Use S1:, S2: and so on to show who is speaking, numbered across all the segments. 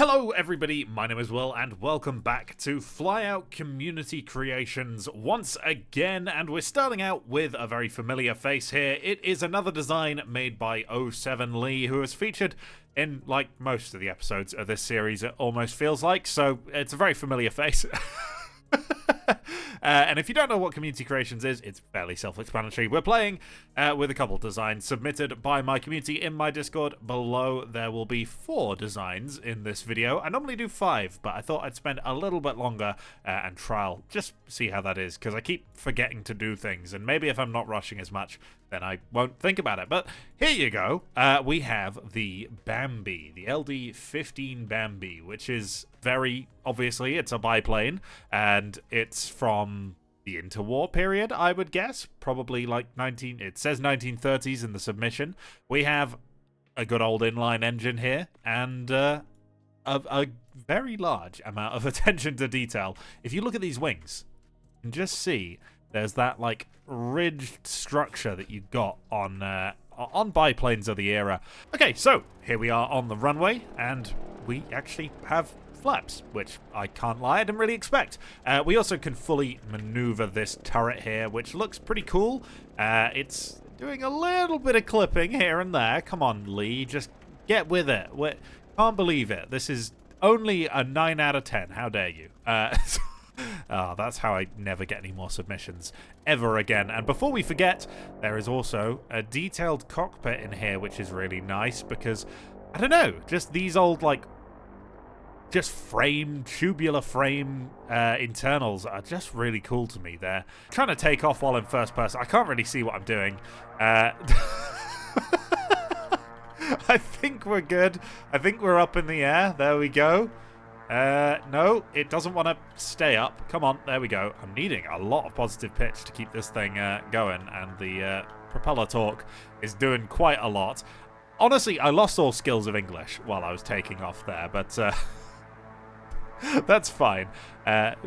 S1: Hello everybody, my name is Will and welcome back to Flyout Community Creations once again, and we're starting out with a very familiar face here. It is another design made by 07 Lee, who has featured in like most of the episodes of this series, it almost feels like, so it's a very familiar face. And if you don't know what Community Creations is, it's fairly self-explanatory. We're playing with a couple of designs submitted by my community in my Discord below. There will be 4 designs in this video. I normally do 5, but I thought I'd spend a little bit longer and trial, just see how that is, because I keep forgetting to do things, and maybe if I'm not rushing as much, then I won't think about it. But here you go. We have the Bambi, the LD-15 Bambi, which is very obviously, it's a biplane, and it's from the interwar period, I would guess. Probably like it says 1930s in the submission. We have a good old inline engine here, and a very large amount of attention to detail. If you look at these wings, you can just see there's that like ridged structure that you got on biplanes of the era. Okay, so here we are on the runway, and we actually have flaps, which I can't lie, I didn't really expect. We also can fully maneuver this turret here, which looks pretty cool. It's doing a little bit of clipping here and there. Come on, Lee, just get with it. Can't believe it. This is only a 9 out of 10. How dare you? Oh, that's how I never get any more submissions ever again. And before we forget, there is also a detailed cockpit in here, which is really nice because, I don't know, just these old, like, just tubular frame internals are just really cool to me. They're trying to take off while in first person. I can't really see what I'm doing. I think we're good. I think we're up in the air. There we go. No, it doesn't want to stay up. Come on, there we go. I'm needing a lot of positive pitch to keep this thing going, and the propeller torque is doing quite a lot. Honestly, I lost all skills of English while I was taking off there, but that's fine.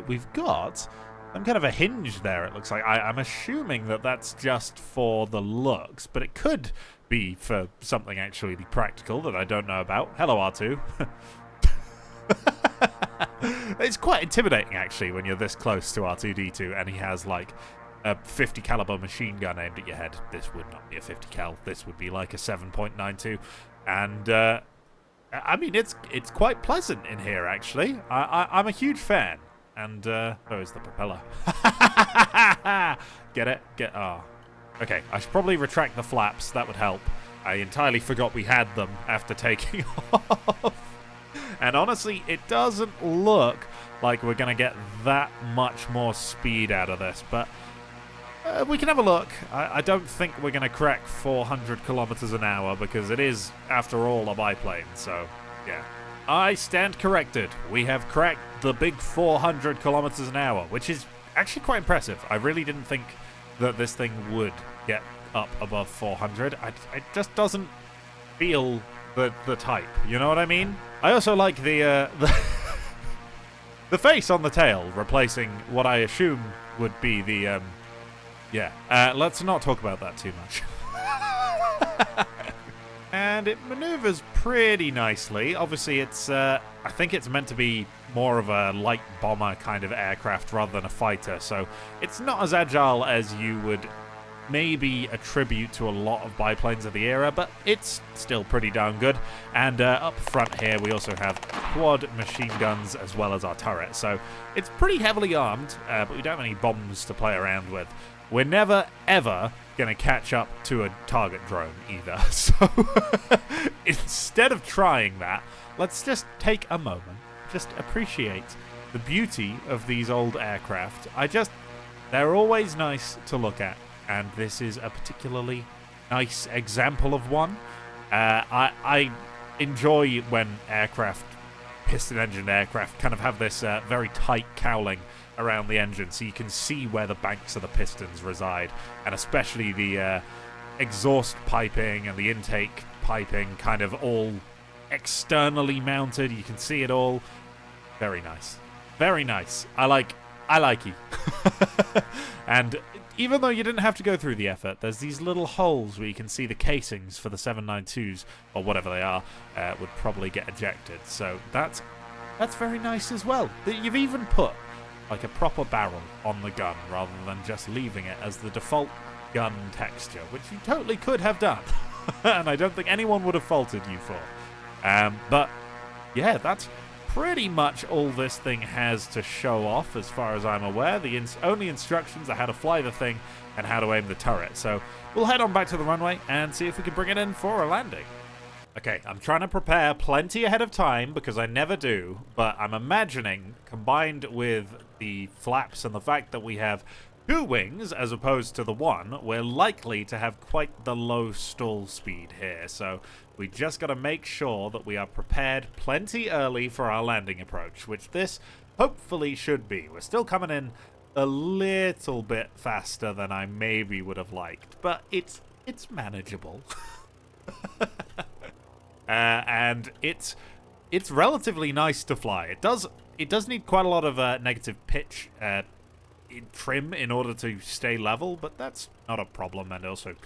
S1: We've got some kind of a hinge there, it looks like. I'm assuming that that's just for the looks, but it could be for something actually practical that I don't know about. Hello, R2. It's quite intimidating, actually, when you're this close to R2-D2 and he has, like, a 50 caliber machine gun aimed at your head. This would not be a 50 cal. This would be like a 7.92. And, I mean, it's quite pleasant in here, actually. I'm a huge fan. And, oh, is the propeller. Get it? Oh. Okay, I should probably retract the flaps. That would help. I entirely forgot we had them after taking off. And honestly, it doesn't look like we're going to get that much more speed out of this, but we can have a look. I don't think we're going to crack 400 kilometers an hour because it is, after all, a biplane, so yeah. I stand corrected. We have cracked the big 400 kilometers an hour, which is actually quite impressive. I really didn't think that this thing would get up above 400. It just doesn't feel the type, you know what I mean? I also like the face on the tail, replacing what I assume would be the, let's not talk about that too much. And it maneuvers pretty nicely. Obviously, it's, I think it's meant to be more of a light bomber kind of aircraft rather than a fighter, so it's not as agile as you would maybe attribute to a lot of biplanes of the era, but it's still pretty darn good. And up front here we also have quad machine guns as well as our turret, so it's pretty heavily armed, but we don't have any bombs to play around with. We're never ever gonna catch up to a target drone either, so instead of trying that, let's just take a moment, just appreciate the beauty of these old aircraft. They're always nice to look at, and this is a particularly nice example of one. I enjoy when piston-engined aircraft kind of have this very tight cowling around the engine, so you can see where the banks of the pistons reside, and especially the exhaust piping and the intake piping kind of all externally mounted. You can see it all. Very nice. Very nice. I like I like you. And even though you didn't have to go through the effort, there's these little holes where you can see the casings for the 792s, or whatever they are, would probably get ejected. So that's very nice as well. You've even put like a proper barrel on the gun rather than just leaving it as the default gun texture, which you totally could have done. And I don't think anyone would have faulted you for. But yeah, that's pretty much all this thing has to show off as far as I'm aware. The only instructions are how to fly the thing and how to aim the turret. So we'll head on back to the runway and see if we can bring it in for a landing. Okay, I'm trying to prepare plenty ahead of time because I never do, but I'm imagining, combined with the flaps and the fact that we have 2 wings as opposed to the 1, we're likely to have quite the low stall speed here. So we just got to make sure that we are prepared plenty early for our landing approach, which this hopefully should be. We're still coming in a little bit faster than I maybe would have liked, but it's manageable. And it's relatively nice to fly. It does need quite a lot of negative pitch trim in order to stay level, but that's not a problem, and also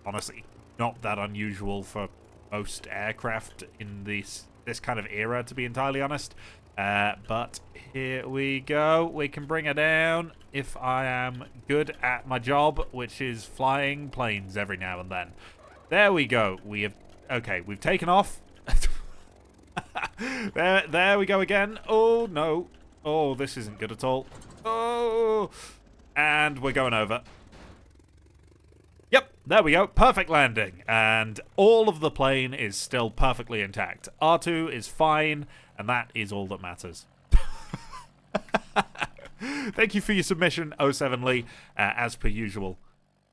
S1: honestly not that unusual for most aircraft in this kind of era, to be entirely honest. But here we go. We can bring her down if I am good at my job, which is flying planes every now and then. There we go. We've taken off. There we go again. Oh no. Oh, this isn't good at all. Oh, and we're going over. Yep, there we go. Perfect landing. And all of the plane is still perfectly intact. R2 is fine, and that is all that matters. Thank you for your submission, 07 Lee, as per usual.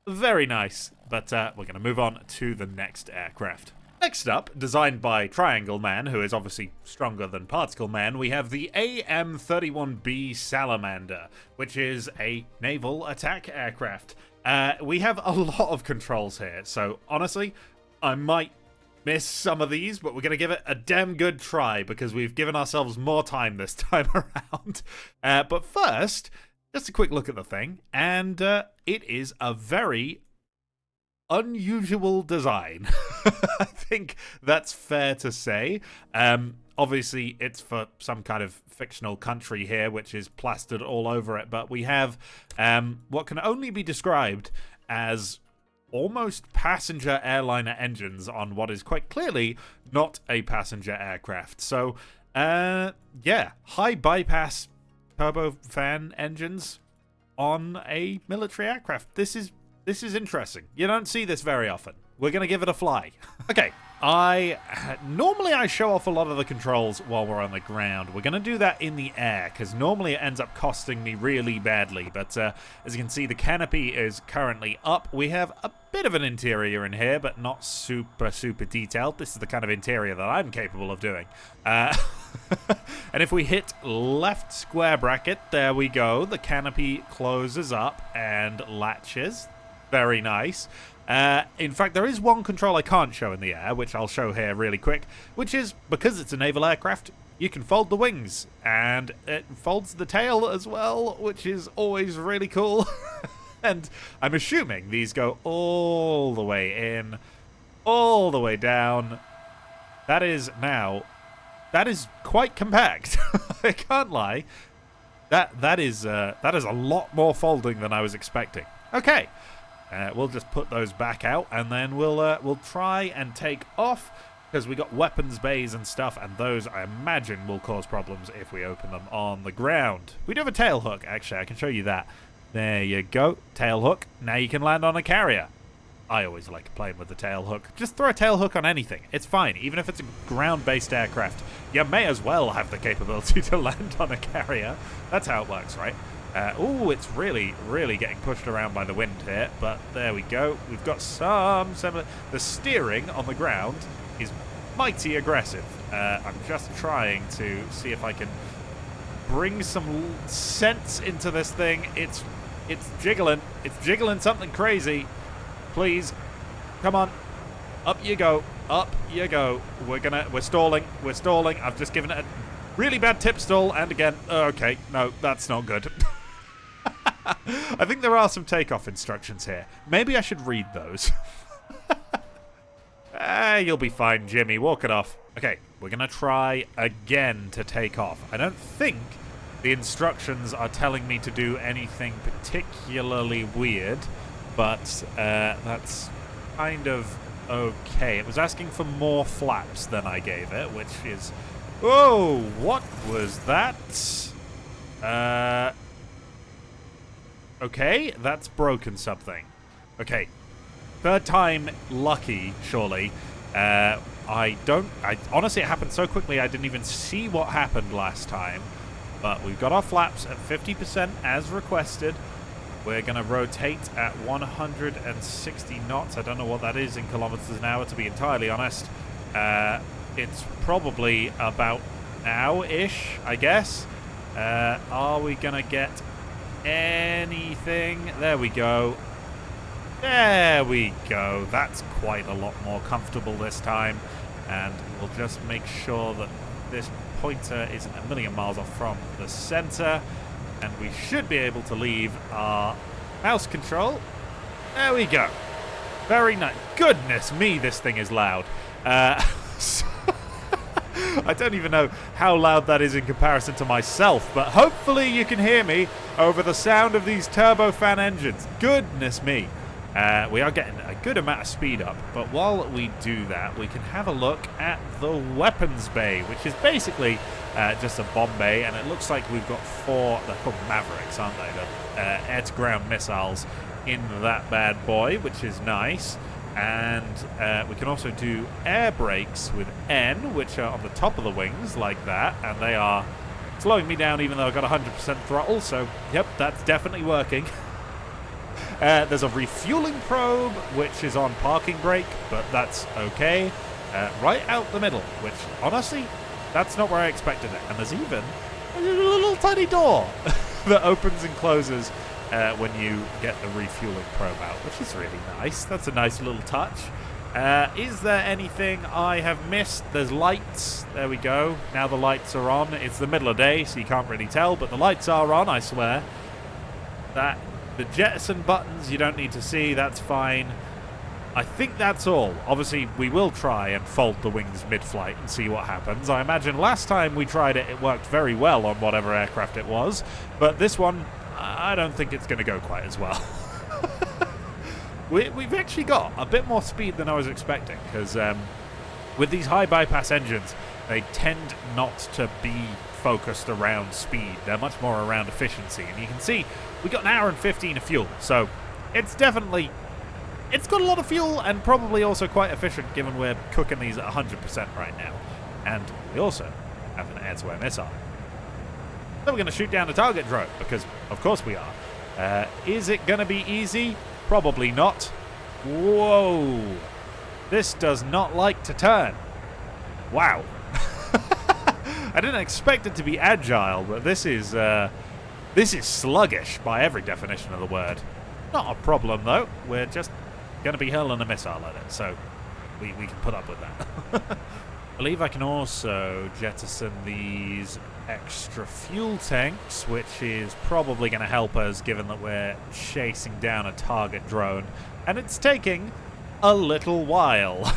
S1: Very nice. But we're going to move on to the next aircraft. Next up, designed by Triangle Man, who is obviously stronger than Particle Man, we have the AM-31B Salamander, which is a naval attack aircraft. We have a lot of controls here, so honestly, I might miss some of these, but we're going to give it a damn good try because we've given ourselves more time this time around. But first, just a quick look at the thing, and it is a very unusual design. I think that's fair to say. Obviously, it's for some kind of fictional country here, which is plastered all over it, but we have what can only be described as almost passenger airliner engines on what is quite clearly not a passenger aircraft. So, yeah, high bypass turbofan engines on a military aircraft. This is interesting. You don't see this very often. We're going to give it a fly. Okay, normally I show off a lot of the controls while we're on the ground. We're going to do that in the air, because normally it ends up costing me really badly. But as you can see, the canopy is currently up. We have a bit of an interior in here, but not super detailed. This is the kind of interior that I'm capable of doing. And if we hit left square bracket, there we go. The canopy closes up and latches. Very nice. In fact, there is one control I can't show in the air, which I'll show here really quick, which is, because it's a naval aircraft, you can fold the wings, and it folds the tail as well, which is always really cool. And I'm assuming these go all the way in, all the way down. That is quite compact. I can't lie. That is a lot more folding than I was expecting. Okay. We'll just put those back out, and then we'll try and take off, because we got weapons bays and stuff, and those I imagine will cause problems if we open them on the ground. We do have a tail hook, actually. I can show you that. There you go, tail hook. Now you can land on a carrier. I always like playing with the tail hook. Just throw a tail hook on anything. It's fine, even if it's a ground-based aircraft. You may as well have the capability to land on a carrier. That's how it works, right? Oh, it's really getting pushed around by the wind here, but there we go. We've got some the steering on the ground is mighty aggressive. I'm just trying to see if I can bring some sense into this thing. It's jiggling. It's jiggling something crazy. Please, come on. Up you go. Up you go. We're stalling. We're stalling. I've just given it a really bad tip stall, and again, okay, no, that's not good. I think there are some takeoff instructions here. Maybe I should read those. You'll be fine, Jimmy. Walk it off. Okay, we're going to try again to take off. I don't think the instructions are telling me to do anything particularly weird, but that's kind of okay. It was asking for more flaps than I gave it, which is... Whoa, what was that? Okay, that's broken something. Okay, third time lucky, surely. Honestly, it happened so quickly I didn't even see what happened last time. But we've got our flaps at 50% as requested. We're going to rotate at 160 knots. I don't know what that is in kilometers an hour, to be entirely honest. It's probably about now-ish, I guess. Are we going to get anything? There we go. There we go. That's quite a lot more comfortable this time. And we'll just make sure that this pointer isn't a million miles off from the center. And we should be able to leave our mouse control. There we go. Very nice. Goodness me, this thing is loud. I don't even know how loud that is in comparison to myself, but hopefully you can hear me over the sound of these turbofan engines. Goodness me. We are getting a good amount of speed up, but while we do that, we can have a look at the weapons bay, which is basically just a bomb bay, and it looks like we've got 4, they're called Mavericks, aren't they? The air-to-ground missiles in that bad boy, which is nice. And we can also do air brakes with N, which are on the top of the wings, like that, and they are slowing me down even though I've got 100% throttle, so yep, that's definitely working. There's a refueling probe, which is on parking brake, but that's okay. Right out the middle, which, honestly, that's not where I expected it. And there's even a little tiny door that opens and closes when you get the refueling probe out, which is really nice. That's a nice little touch. Is there anything I have missed? There's lights. There we go. Now the lights are on. It's the middle of the day, so you can't really tell, but the lights are on, I swear. The jettison buttons you don't need to see, that's fine. I think that's all. Obviously, we will try and fold the wings mid-flight and see what happens. I imagine last time we tried it, it worked very well on whatever aircraft it was. But this one, I don't think it's going to go quite as well. We've actually got a bit more speed than I was expecting, because with these high bypass engines, they tend not to be focused around speed. They're much more around efficiency. And you can see we got an hour and 15 of fuel, so it's definitely... It's got a lot of fuel and probably also quite efficient given we're cooking these at 100% right now. And we also have an air-to-air missile. So we're going to shoot down a target drone because, of course, we are. Is it going to be easy? Probably not. Whoa. This does not like to turn. Wow. I didn't expect it to be agile, but this is sluggish by every definition of the word. Not a problem, though. We're just going to be hurling a missile at it, so we can put up with that. I believe I can also jettison these extra fuel tanks, which is probably going to help us given that we're chasing down a target drone, and it's taking a little while.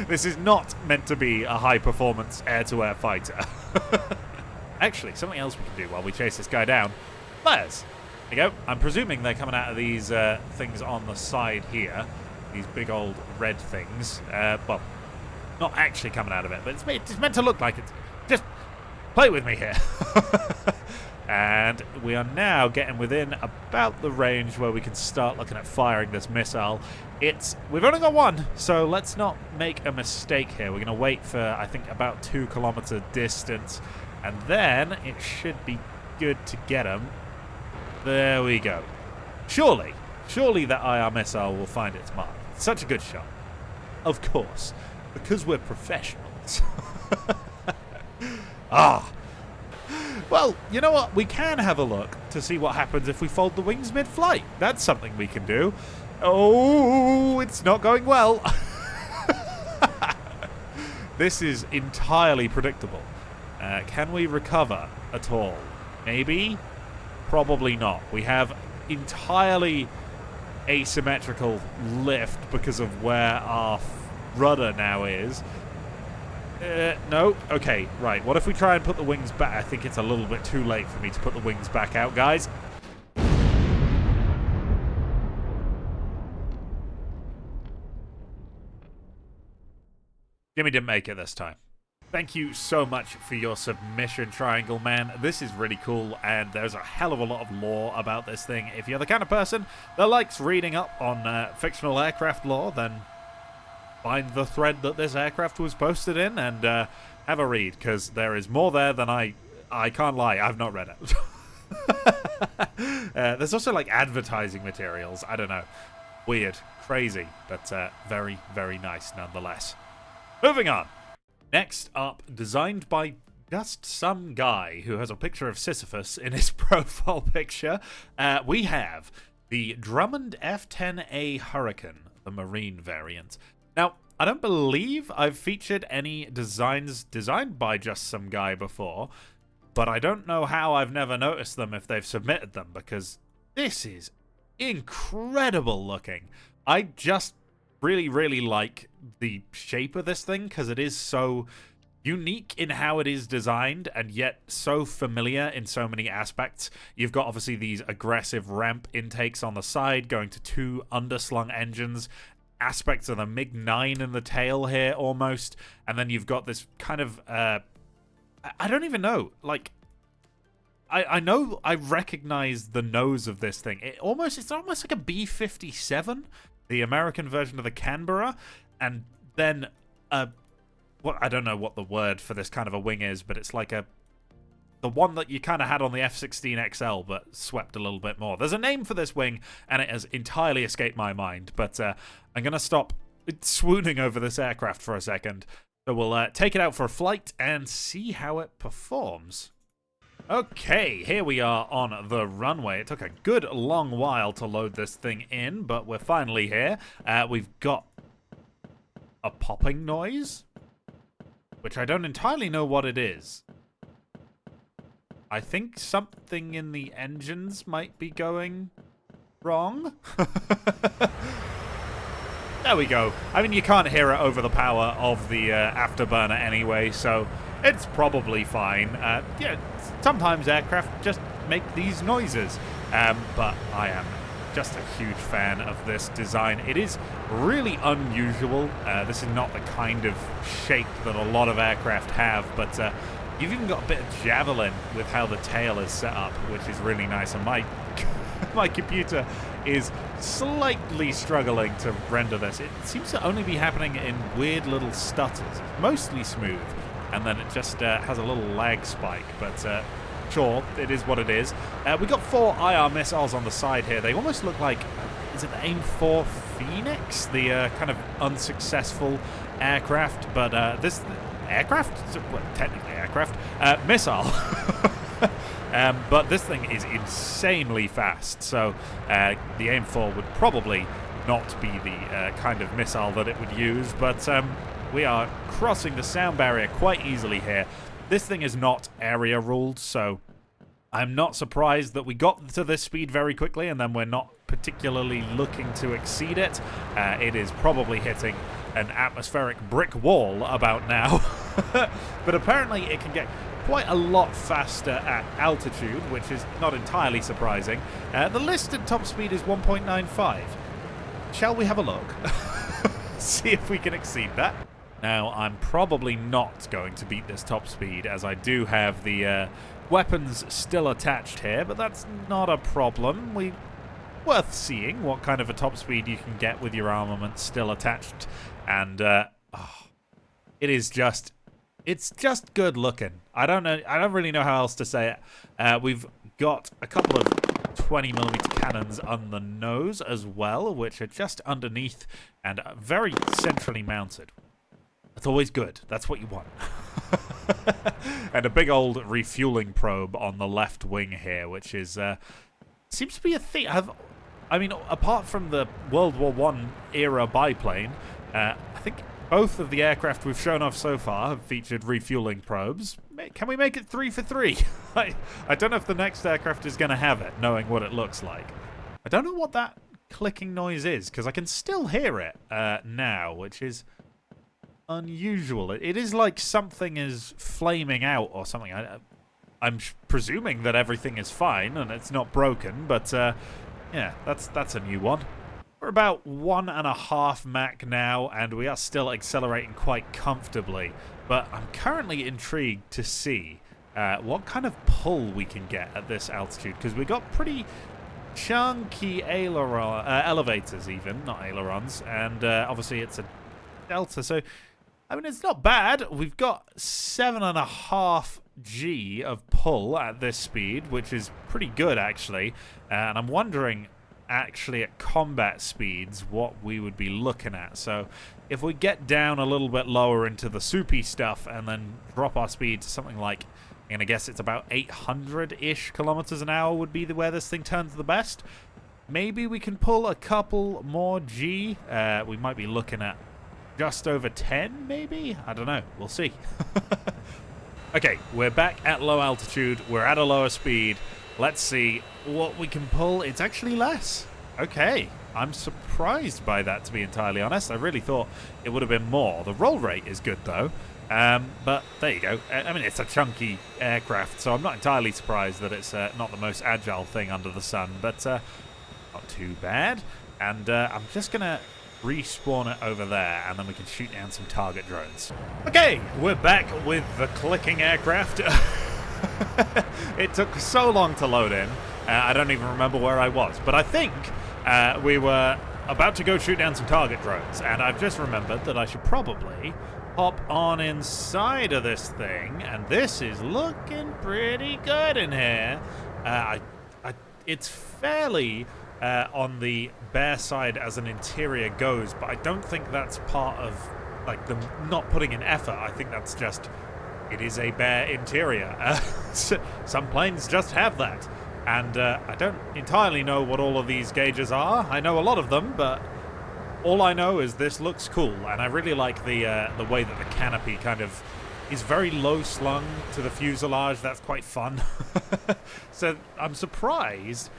S1: This is not meant to be a high-performance air-to-air fighter. Actually, something else we can do while we chase this guy down. Flares. There you go. I'm presuming they're coming out of these things on the side here. These big old red things. Well, not actually coming out of it, but it's meant to look like it. Just play with me here. And we are now getting within about the range where we can start looking at firing this missile. We've only got one, so let's not make a mistake here. We're going to wait for, I think, about 2 kilometer distance, and then it should be good to get him. There we go. Surely that IR missile will find its mark. Such a good shot. Of course, because we're professionals. Well, you know what? We can have a look to see what happens if we fold the wings mid-flight. That's something we can do. Oh, it's not going well. This is entirely predictable. Can we recover at all? Maybe? Probably not. We have entirely asymmetrical lift because of where our rudder now is. No. Okay, right. What if we try and put the wings back? I think it's a little bit too late for me to put the wings back out, guys. Jimmy didn't make it this time. Thank you so much for your submission, Triangle Man. This is really cool, and there's a hell of a lot of lore about this thing. If you're the kind of person that likes reading up on fictional aircraft lore, then find the thread that this aircraft was posted in and have a read, because there is more there than I can't lie, I've not read it. There's also like advertising materials. I don't know. Weird. Crazy. But very, very nice nonetheless. Moving on. Next up, designed by just some guy who has a picture of Sisyphus in his profile picture, we have the Drummond F-10A Hurricane, the marine variant. Now, I don't believe I've featured any designs designed by just some guy before, but I don't know how I've never noticed them if they've submitted them, because this is incredible looking. I just really, really like the shape of this thing because it is so unique in how it is designed and yet so familiar in so many aspects. You've got obviously these aggressive ramp intakes on the side going to two underslung engines, aspects of the MiG-9 in the tail here almost, and then you've got this kind of I don't even know, like I know I recognize the nose of this thing. It's almost like a B-57, the American version of the Canberra, and then what, I don't know what the word for this kind of a wing is, but it's like the one that you kind of had on the F-16XL, but swept a little bit more. There's a name for this wing, and it has entirely escaped my mind, but I'm going to stop swooning over this aircraft for a second. So we'll take it out for a flight and see how it performs. Okay, here we are on the runway. It took a good long while to load this thing in, but we're finally here. We've got a popping noise, which I don't entirely know what it is. I think something in the engines might be going wrong. There we go. I mean, you can't hear it over the power of the afterburner anyway, so it's probably fine. Yeah, sometimes aircraft just make these noises, but I am just a huge fan of this design. It is really unusual. This is not the kind of shape that a lot of aircraft have, but you've even got a bit of javelin with how the tail is set up, which is really nice. And my computer is slightly struggling to render this. It seems to only be happening in weird little stutters. It's mostly smooth, and then it just has a little lag spike, but sure, it is what it is. We got 4 IR missiles on the side here. They almost look like, is it the AIM-4 Phoenix? The kind of unsuccessful aircraft, but this aircraft? Well, technically aircraft. Missile. But this thing is insanely fast, so the AIM-4 would probably not be the kind of missile that it would use, but we are crossing the sound barrier quite easily here. This thing is not area ruled, so I'm not surprised that we got to this speed very quickly and then we're not particularly looking to exceed it. It is probably hitting an atmospheric brick wall about now, but apparently it can get quite a lot faster at altitude, which is not entirely surprising. The listed top speed is 1.95. Shall we have a look? See if we can exceed that. Now, I'm probably not going to beat this top speed, as I do have the weapons still attached here, but that's not a problem. Worth seeing what kind of a top speed you can get with your armament still attached, and it's just good looking. I don't really know how else to say it. We've got a couple of 20mm cannons on the nose as well, which are just underneath and very centrally mounted. That's always good. That's what you want. And a big old refueling probe on the left wing here, which is seems to be a thing. I mean, apart from the World War I era biplane, I think both of the aircraft we've shown off so far have featured refueling probes. can we make it 3 for 3? I don't know if the next aircraft is going to have it, knowing what it looks like. I don't know what that clicking noise is, because I can still hear it now, which is unusual. It is like something is flaming out or something. I'm presuming that everything is fine and it's not broken, but yeah, that's a new one. We're about 1.5 Mach now, and we are still accelerating quite comfortably. But I'm currently intrigued to see what kind of pull we can get at this altitude, because we got pretty chunky elevators even, not ailerons, and obviously it's a delta, so I mean it's not bad. We've got 7.5 G of pull at this speed, which is pretty good actually, and I'm wondering actually at combat speeds what we would be looking at. So if we get down a little bit lower into the soupy stuff and then drop our speed to something like, I'm gonna guess it's about 800-ish kilometers an hour would be where this thing turns the best. Maybe we can pull a couple more G. We might be looking at just over 10 maybe? I don't know, we'll see. Okay, we're back at low altitude, we're at a lower speed. Let's see what we can pull. It's actually less. Okay, I'm surprised by that, to be entirely honest. I really thought it would have been more. The roll rate is good, though. But there you go. I mean, it's a chunky aircraft, so I'm not entirely surprised that it's not the most agile thing under the sun, but not too bad. And I'm just going to respawn it over there, and then we can shoot down some target drones. Okay, we're back with the clicking aircraft. It took so long to load in. I don't even remember where I was, but I think we were about to go shoot down some target drones, and I've just remembered that I should probably hop on inside of this thing, and this is looking pretty good in here. It's fairly on the bare side as an interior goes, but I don't think that's part of like them not putting in effort. I think that's just, it is a bare interior. Some planes just have that. And I don't entirely know what all of these gauges are. I know a lot of them, but all I know is this looks cool. And I really like the way that the canopy kind of is very low slung to the fuselage. That's quite fun. So I'm surprised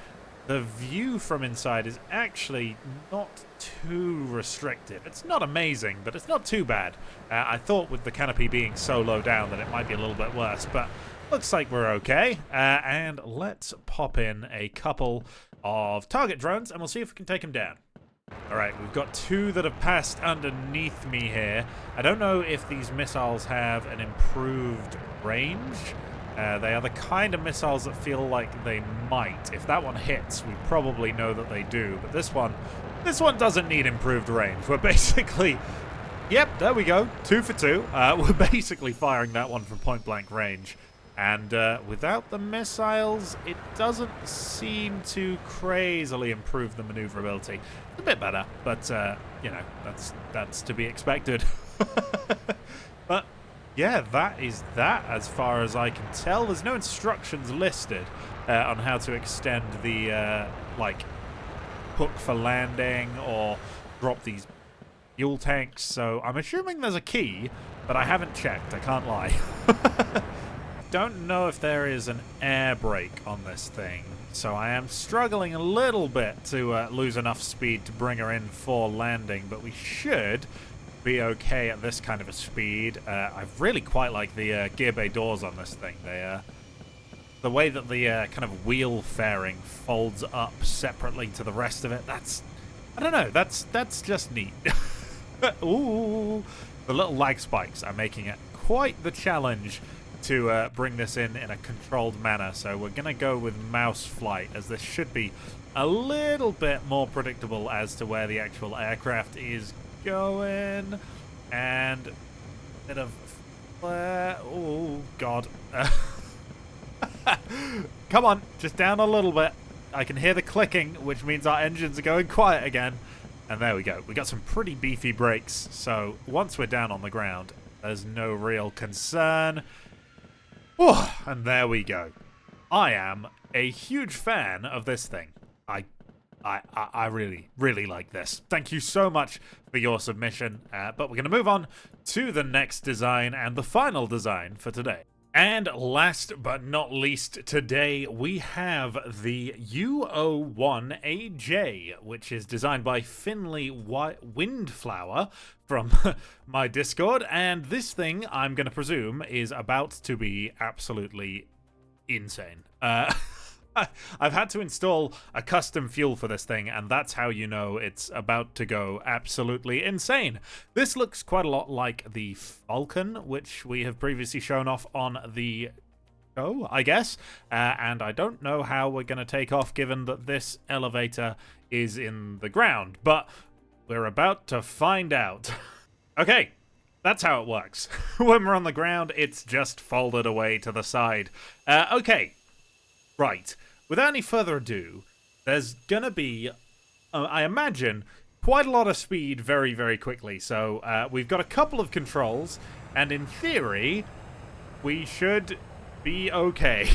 S1: the view from inside is actually not too restrictive. It's not amazing, but it's not too bad. I thought with the canopy being so low down that it might be a little bit worse, but looks like we're okay. And let's pop in a couple of target drones, and we'll see if we can take them down. All right, we've got 2 that have passed underneath me here. I don't know if these missiles have an improved range. They are the kind of missiles that feel like they might. If that one hits, we probably know that they do. But this one doesn't need improved range. We're basically, yep, there we go, 2 for 2. We're basically firing that one from point blank range. And without the missiles, it doesn't seem to crazily improve the maneuverability. It's a bit better, but you know, that's to be expected. But yeah, that is that as far as I can tell. There's no instructions listed on how to extend the like hook for landing or drop these fuel tanks. So I'm assuming there's a key, but I haven't checked. I can't lie. Don't know if there is an air brake on this thing, so I am struggling a little bit to lose enough speed to bring her in for landing, but we should be okay at this kind of a speed. I really quite like the gear bay doors on this thing. They the way that the kind of wheel fairing folds up separately to the rest of it, that's, I don't know, that's just neat. Ooh, the little lag spikes are making it quite the challenge to bring this in a controlled manner. So we're going to go with mouse flight, as this should be a little bit more predictable as to where the actual aircraft is going. And a bit of flare. Oh, God. Come on, just down a little bit. I can hear the clicking, which means our engines are going quiet again. And there we go. We got some pretty beefy brakes. So once we're down on the ground, there's no real concern. Oh, and there we go. I am a huge fan of this thing. I really, really like this. Thank you so much for your submission. But we're going to move on to the next design and the final design for today. And last but not least today, we have the U01AJ, which is designed by Finley Windflower from my Discord. And this thing, I'm going to presume, is about to be absolutely insane. I've had to install a custom fuel for this thing, and that's how you know it's about to go absolutely insane. This looks quite a lot like the Falcon, which we have previously shown off on the show, I guess. And I don't know how we're going to take off given that this elevator is in the ground, but we're about to find out. Okay, that's how it works. When we're on the ground, it's just folded away to the side. Okay, right. Without any further ado, there's gonna be, I imagine, quite a lot of speed very, very quickly. So we've got a couple of controls, and in theory, we should be okay.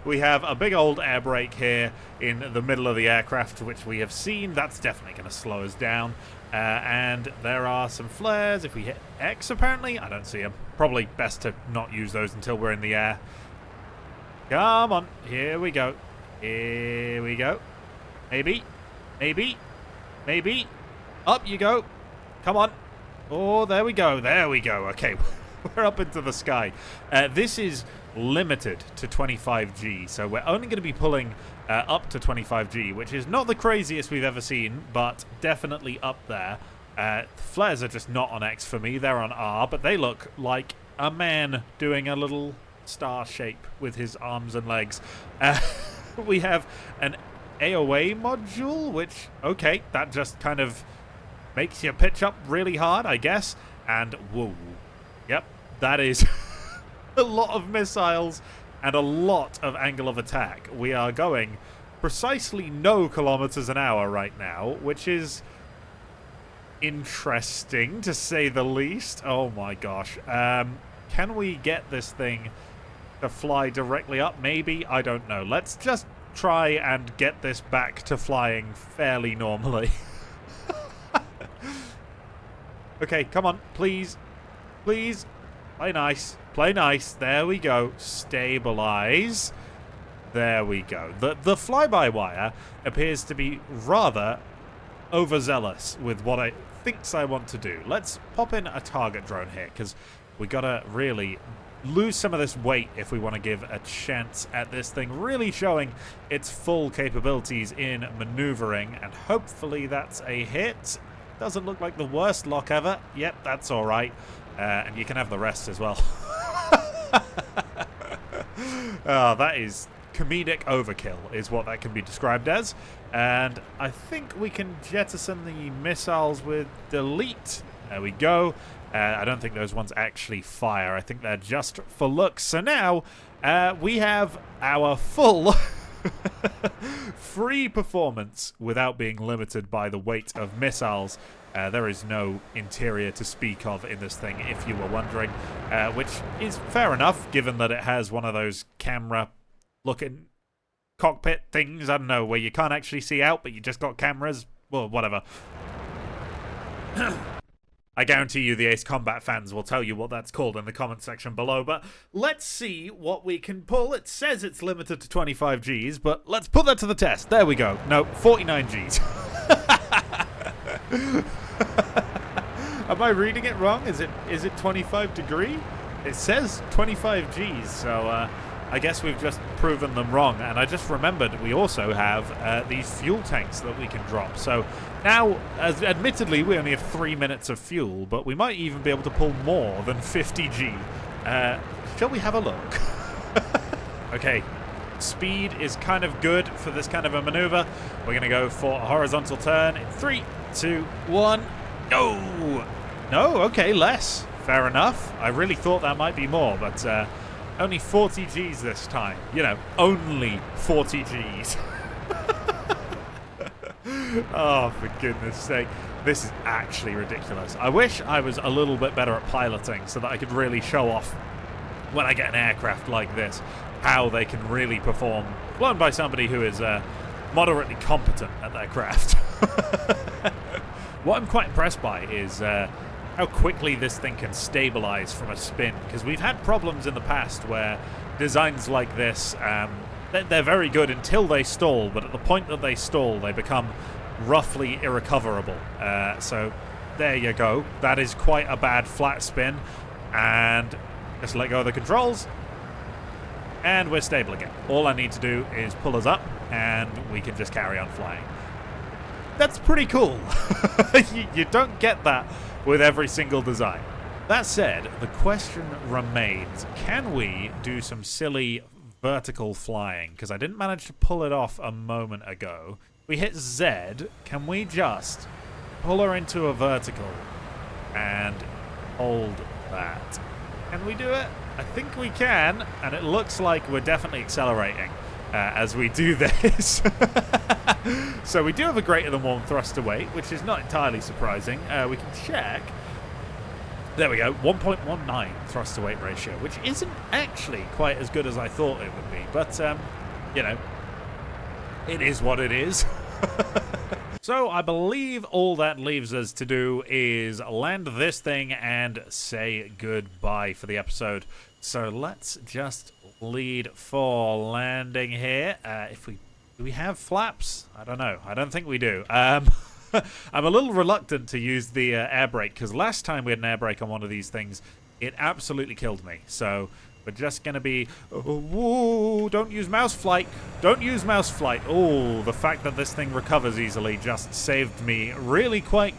S1: We have a big old air brake here in the middle of the aircraft, which we have seen. That's definitely going to slow us down. And there are some flares. If we hit X, apparently, I don't see them. Probably best to not use those until we're in the air. Come on, here we go. Here we go. Maybe, maybe, maybe. Up you go. Come on. Oh, there we go. There we go. Okay, we're up into the sky. This is limited to 25G, so we're only going to be pulling up to 25G, which is not the craziest we've ever seen, but definitely up there. Flares are just not on X for me. They're on R, but they look like a man doing a little star shape with his arms and legs. We have an AOA module, which, okay, that just kind of makes you pitch up really hard, I guess. And whoa, yep, that is a lot of missiles and a lot of angle of attack. We are going precisely no kilometers an hour right now, which is interesting to say the least. Oh my gosh. Can we get this thing to fly directly up? Maybe, I don't know. Let's just try and get this back to flying fairly normally. Okay, come on, please. Please. Play nice. Play nice. There we go. Stabilize. There we go. The fly-by-wire appears to be rather overzealous with what I thinks I want to do. Let's pop in a target drone here, because we gotta really lose some of this weight if we want to give a chance at this thing really showing its full capabilities in maneuvering, and hopefully that's a hit. Doesn't look like the worst lock ever. Yep, that's all right. And you can have the rest as well. Oh, that is comedic overkill is what that can be described as. And I think we can jettison the missiles with delete. There we go. I don't think those ones actually fire. I think they're just for looks. So now we have our full free performance without being limited by the weight of missiles. There is no interior to speak of in this thing, if you were wondering, which is fair enough, given that it has one of those camera-looking cockpit things, I don't know, where you can't actually see out, but you just got cameras. Well, whatever. I guarantee you the Ace Combat fans will tell you what that's called in the comment section below, but let's see what we can pull. It says it's limited to 25 Gs, but let's put that to the test. There we go. No, 49 Gs. Am I reading it wrong? Is it 25 degree? It says 25 Gs, so I guess we've just proven them wrong. And I just remembered we also have these fuel tanks that we can drop. So now, admittedly, we only have 3 minutes of fuel, but we might even be able to pull more than 50 G. Shall we have a look? Okay, speed is kind of good for this kind of a maneuver. We're going to go for a horizontal turn in 3, 2, 1, go! No, okay, less. Fair enough. I really thought that might be more, but only 40 Gs this time. You know, only 40 Gs. Oh, for goodness sake. This is actually ridiculous. I wish I was a little bit better at piloting so that I could really show off when I get an aircraft like this how they can really perform, flown by somebody who is moderately competent at their craft. What I'm quite impressed by is how quickly this thing can stabilize from a spin, because we've had problems in the past where designs like this, they're very good until they stall, but at the point that they stall, they become roughly irrecoverable. So there you go. That is quite a bad flat spin, and just let go of the controls, and we're stable again. All I need to do is pull us up, and we can just carry on flying. That's pretty cool. You don't get that with every single design. That said, the question remains, can we do some silly vertical flying? Because I didn't manage to pull it off a moment ago. We hit Z, can we just pull her into a vertical and hold that? Can we do it? I think we can, and it looks like we're definitely accelerating as we do this. So we do have a greater than 1 thrust to weight, which is not entirely surprising. We can check. There we go, 1.19 thrust to weight ratio, which isn't actually quite as good as I thought it would be. But, you know, it is what it is. So I believe all that leaves us to do is land this thing and say goodbye for the episode. So let's just lead for landing here. Do we have flaps? I don't know. I don't think we do. I'm a little reluctant to use the air brake, because last time we had an air brake on one of these things, it absolutely killed me. So we're just going to be... Whoa, don't use mouse flight. Don't use mouse flight. Oh, the fact that this thing recovers easily just saved me really quite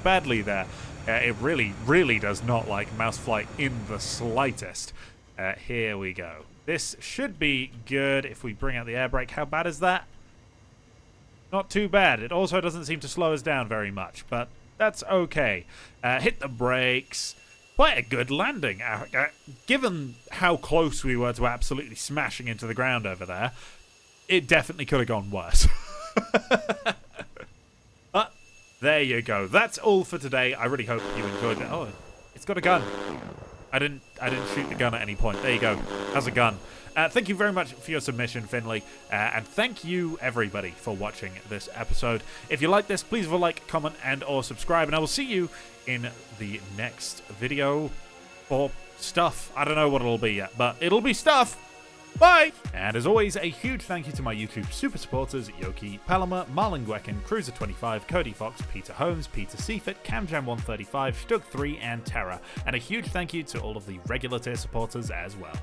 S1: badly there. It really does not like mouse flight in the slightest. Here we go. This should be good if we bring out the air brake. How bad is that? Not too bad. It also doesn't seem to slow us down very much, but that's okay. Hit the brakes. Quite a good landing. Given how close we were to absolutely smashing into the ground over there, it definitely could have gone worse. But there you go. That's all for today. I really hope you enjoyed it. Oh, it's got a gun. I didn't shoot the gun at any point. There you go. Has a gun. Thank you very much for your submission, Finley. And thank you, everybody, for watching this episode. If you like this, please leave a like, comment, and or subscribe. And I will see you in the next video for stuff. I don't know what it'll be yet, but it'll be stuff. Bye! And as always, a huge thank you to my YouTube super supporters, Yoki, Paloma, Marlon Gwekin, Cruiser25, Cody Fox, Peter Holmes, Peter Seafit, CamJam135, Stug3, and Terra. And a huge thank you to all of the regular tier supporters as well.